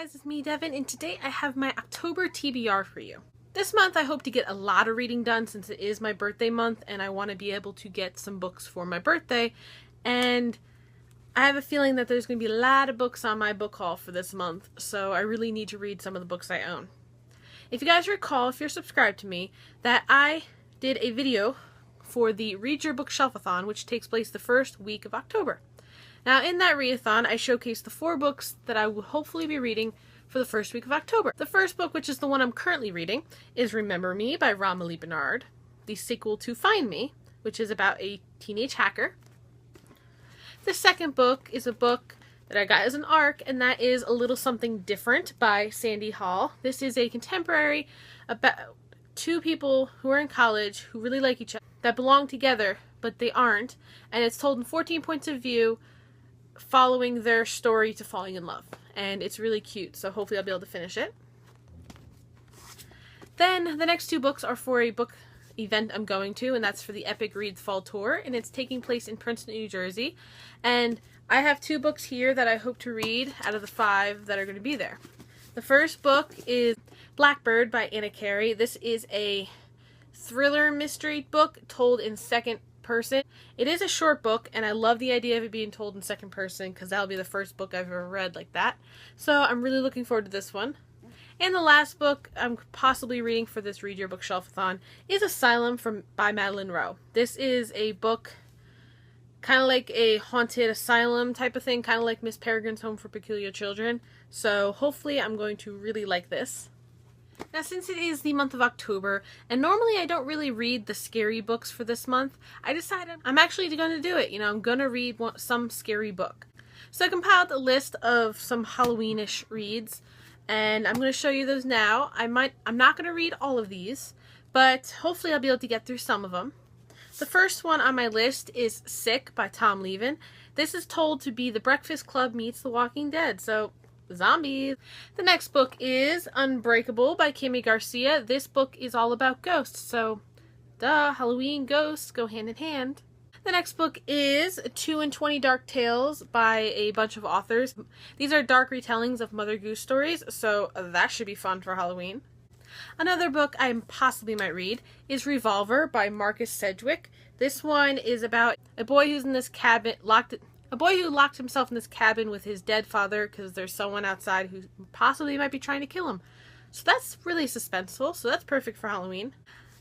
guys, it's me, Devin, and today I have my October TBR for you. This month I hope to get a lot of reading done since it is my birthday month and I want to be able to get some books for my birthday, and I have a feeling that there's going to be a lot of books on my book haul for this month, so I really need to read some of the books I own. If you guys recall, if you're subscribed to me, that I did a video for the Read Your Bookshelf-a-thon, which takes place the first week of October. Now, in that readathon, I showcased the 4 books that I will hopefully be reading for the first week of October. The first book, which is the one I'm currently reading, is Remember Me by Romilly Bernard, the sequel to Find Me, which is about a teenage hacker. The second book is a book that I got as an ARC, and that is A Little Something Different by Sandy Hall. This is a contemporary about 2 people who are in college who really like each other, that belong together, but they aren't, and it's told in 14 points of view, following their story to falling in love, and it's really cute, so hopefully I'll be able to finish it. Then the next 2 books are for a book event I'm going to, and that's for the Epic Reads Fall Tour, and it's taking place in Princeton, New Jersey, and I have 2 books here that I hope to read out of the 5 that are going to be there. The first book is Blackbird by Anna Carey. This is a thriller mystery book told in second person. It is a short book, and I love the idea of it being told in second person because that'll be the first book I've ever read like that. So I'm really looking forward to this one. And the last book I'm possibly reading for this Read Your Bookshelf-a-thon is Asylum by Madeline Rowe. This is a book kind of like a haunted asylum type of thing, kind of like Miss Peregrine's Home for Peculiar Children. So hopefully I'm going to really like this. Now, since it is the month of October, and normally I don't really read the scary books for this month, I decided I'm actually going to do it. You know, I'm going to read some scary book. So I compiled a list of some Halloweenish reads, and I'm going to show you those now. I'm not going to read all of these, but hopefully I'll be able to get through some of them. The first one on my list is Sick by Tom Levin. This is told to be The Breakfast Club meets The Walking Dead, so zombies. The next book is Unbreakable by Kimmy Garcia. This book is all about ghosts, so duh, Halloween ghosts go hand in hand. The next book is 2 and 20 Dark Tales by a bunch of authors. These are dark retellings of Mother Goose stories, so that should be fun for Halloween. Another book I possibly might read is Revolver by Marcus Sedgwick. This one is about a boy who's in this cabin, a boy who locked himself in this cabin with his dead father because there's someone outside who possibly might be trying to kill him. So that's really suspenseful, so that's perfect for Halloween.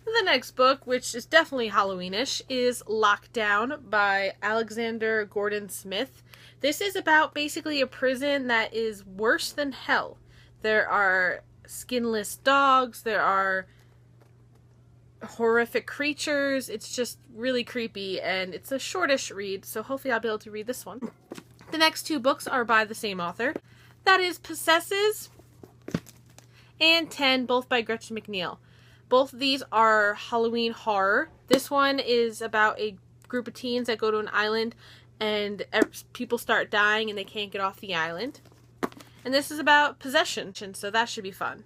The next book, which is definitely Halloweenish, is Lockdown by Alexander Gordon Smith. This is about basically a prison that is worse than hell. There are skinless dogs, there are horrific creatures. It's just really creepy, and it's a shortish read, so hopefully I'll be able to read this one. The next 2 books are by the same author. That is Possesses and 10, both by Gretchen McNeil. Both of these are Halloween horror. This one is about a group of teens that go to an island and people start dying and they can't get off the island. And this is about possession, so that should be fun.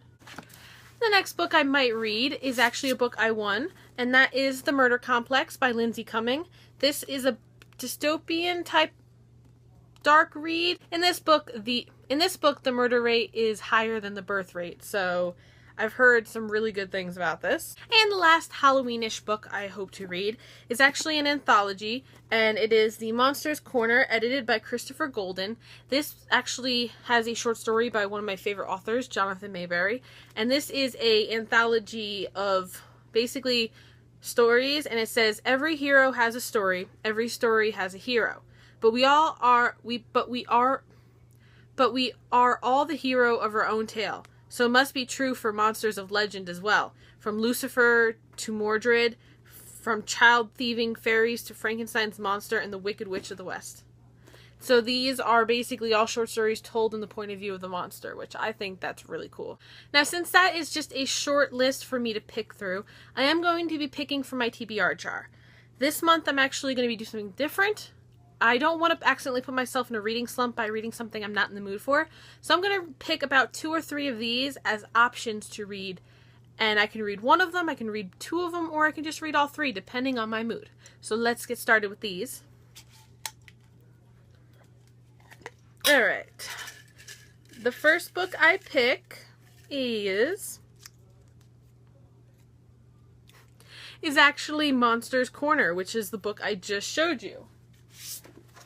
The next book I might read is actually a book I won, and that is The Murder Complex by Lindsay Cumming. This is a dystopian type dark read. In this book, the murder rate is higher than the birth rate, so I've heard some really good things about this. And the last Halloweenish book I hope to read is actually an anthology, and it is The Monsters Corner, edited by Christopher Golden. This actually has a short story by one of my favorite authors, Jonathan Mayberry, and this is an anthology of basically stories, and it says every hero has a story, every story has a hero, but we are all the hero of our own tale. So it must be true for monsters of legend as well. From Lucifer to Mordred, from child-thieving fairies to Frankenstein's monster and the Wicked Witch of the West. So these are basically all short stories told in the point of view of the monster, which I think that's really cool. Now, since that is just a short list for me to pick through, I am going to be picking from my TBR jar. This month I'm actually going to be doing something different. I don't want to accidentally put myself in a reading slump by reading something I'm not in the mood for. So I'm going to pick about 2 or 3 of these as options to read. And I can read one of them, I can read 2 of them, or I can just read all 3 depending on my mood. So let's get started with these. Alright. The first book I pick is actually Monsters Corner, which is the book I just showed you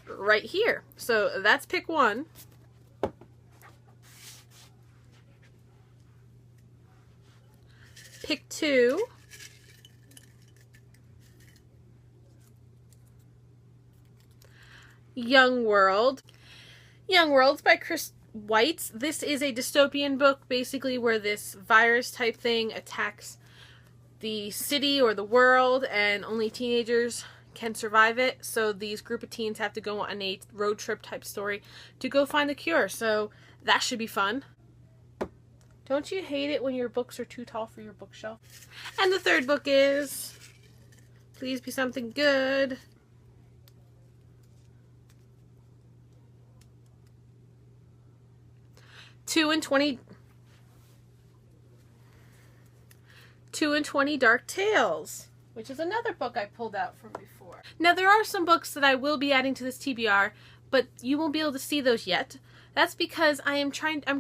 right here. So that's pick 1. Pick 2. Young World. Young World's by Chris Weitz. This is a dystopian book, basically, where this virus type thing attacks the city or the world, and only teenagers can survive it. So these group of teens have to go on a road trip type story to go find the cure. So that should be fun. Don't you hate it when your books are too tall for your bookshelf? And the third book is, please be something good. Two and 20 Dark Tales, which is another book I pulled out from before. Now there are some books that I will be adding to this TBR, but you won't be able to see those yet. That's because I'm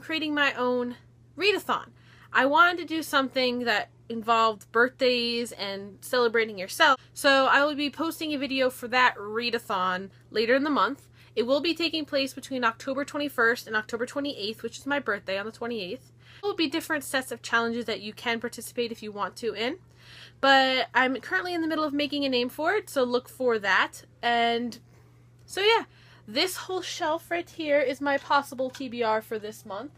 creating my own readathon. I wanted to do something that involved birthdays and celebrating yourself, so I will be posting a video for that readathon later in the month. It will be taking place between October 21st and October 28th, which is my birthday on the 28th. There will be different sets of challenges that you can participate if you want to in. But I'm currently in the middle of making a name for it, so look for that. And so yeah, this whole shelf right here is my possible TBR for this month.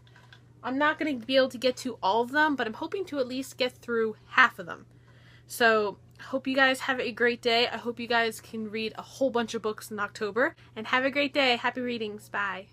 I'm not going to be able to get to all of them, but I'm hoping to at least get through half of them. So hope you guys have a great day. I hope you guys can read a whole bunch of books in October. And have a great day. Happy readings. Bye.